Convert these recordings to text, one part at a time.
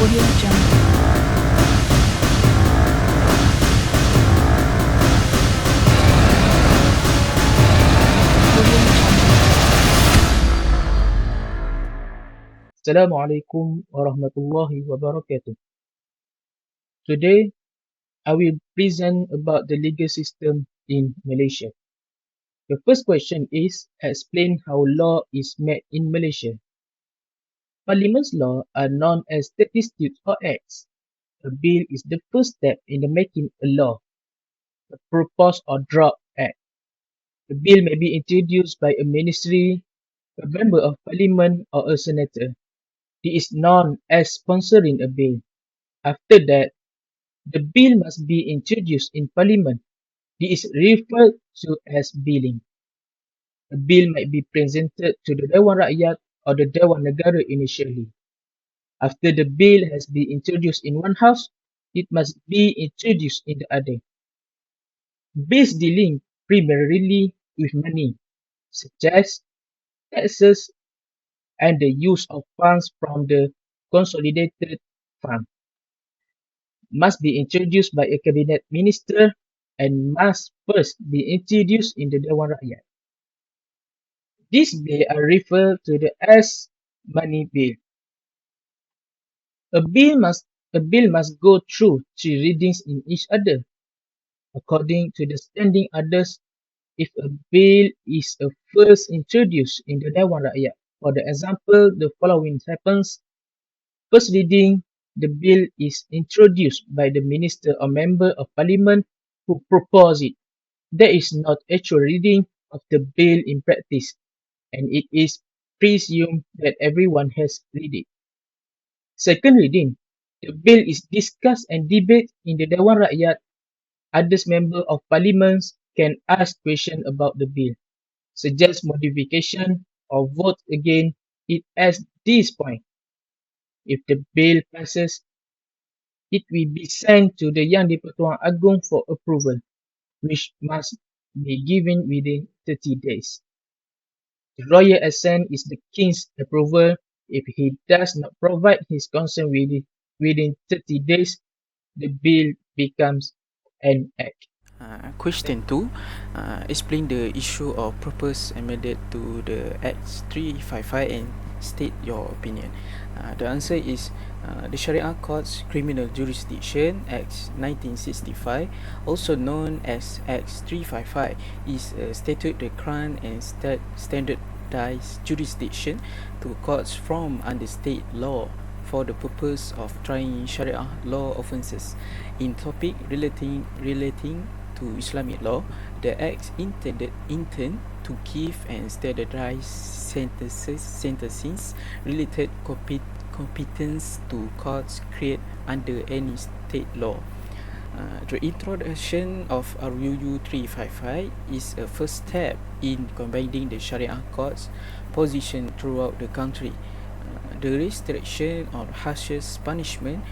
Audio Jungle. Audio Jungle. Assalamualaikum warahmatullahi wabarakatuh. Today, I will present about the legal system in Malaysia. The first question is explain how law is made in Malaysia. Parliament's law are known as statutes or acts. A bill is the first step in the making a law, a proposed or draft act. The bill may be introduced by a ministry, a member of parliament, or a senator. This is known as sponsoring a bill. After that, the bill must be introduced in Parliament. This is referred to as billing. A bill might be presented to the Dewan Rakyat or the Dewan Negara initially. After the bill has been introduced in one house, it must be introduced in the other. Bills dealing primarily with money, such as taxes and the use of funds from the consolidated fund, must be introduced by a cabinet minister and must first be introduced in the Dewan Rakyat. These bills are referred to as money bill. A bill must go through 3 readings in each other. According to the standing orders, if a bill is first introduced in the Dewan Rakyat, for the example, the following happens. First reading, the bill is introduced by the minister or member of parliament who propose it. There is not actual reading of the bill in practice, and it is presumed that everyone has read it. Second reading, the bill is discussed and debated in the Dewan Rakyat. Other members of parliament can ask questions about the bill, suggest modification, or vote against it at this point. If the bill passes, it will be sent to the Yang di-Pertuan Agong for approval, which must be given within 30 days. The royal assent is the king's approval. If he does not provide his consent within 30 days, the bill becomes an act. Question 2. Explain the issue of proposed amendment to the Acts 355 and state your opinion. The answer is the Sharia Courts Criminal Jurisdiction Act 1965, also known as Acts 355, is a statute that grants and standardized jurisdiction to courts from under state law for the purpose of trying Sharia law offences. In topic relating to Islamic law, the Act intend to give and standardize sentences related competence to courts created under any state law. The introduction of RUU 355 is a first step in combining the Sharia courts position throughout the country. The restriction on harshest punishment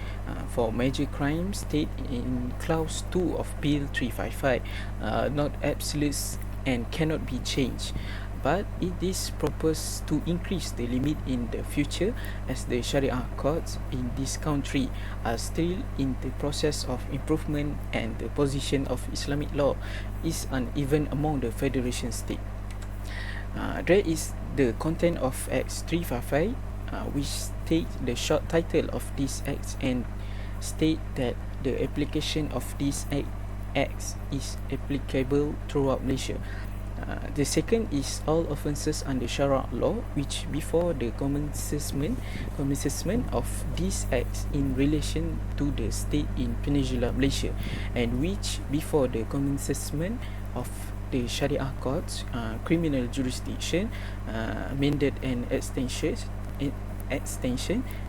for major crimes stated in Clause 2 of Bill 355 not absolute and cannot be changed, but it is proposed to increase the limit in the future as the Sharia courts in this country are still in the process of improvement and the position of Islamic law is uneven among the federation state. There is the content of Acts 355, which state the short title of this act and state that the application of this acts is applicable throughout Malaysia. The second is all offences under Sharia law, which before the commencement of these acts in relation to the state in Peninsular Malaysia, and which before the commencement of the Sharia courts criminal jurisdiction amended and extension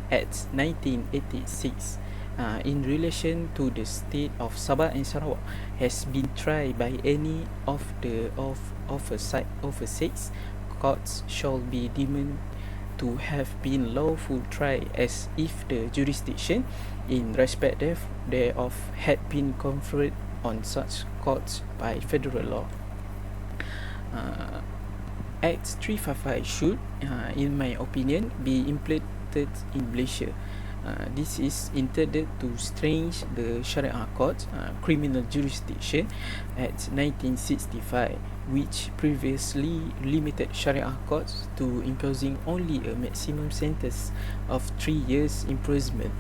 at 1986 in relation to the state of Sabah and Sarawak has been tried by any of the overseas courts shall be deemed to have been lawful tried as if the jurisdiction in respect thereof had been conferred on such courts by federal law. Act 355 should, in my opinion, be implemented in Malaysia. This is intended to strengthen the Sharia Court criminal jurisdiction at 1965, which previously limited Sharia courts to imposing only a maximum sentence of 3 years imprisonment,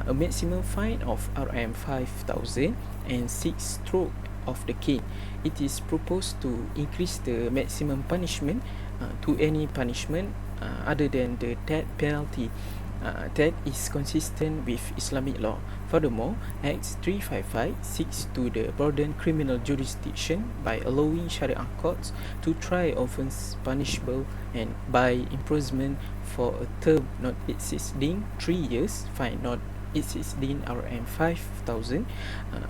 a maximum fine of Rm 5,000 and 6 stroke of the cane. It is proposed to increase the maximum punishment to any punishment other than the death penalty that is consistent with Islamic law. Furthermore, Act 355 seeks to broaden criminal jurisdiction by allowing Sharia courts to try offence punishable and by imprisonment for a term not exceeding 3 years, fine not exceeding Rm 5,000,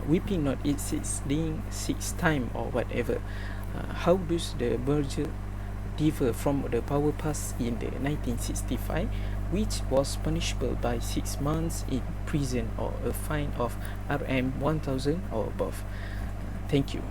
whipping not exceeding 6 times or whatever. How does the merger differ from the power passed in the 1965, which was punishable by 6 months in prison or a fine of Rm 1,000 or above? Thank you.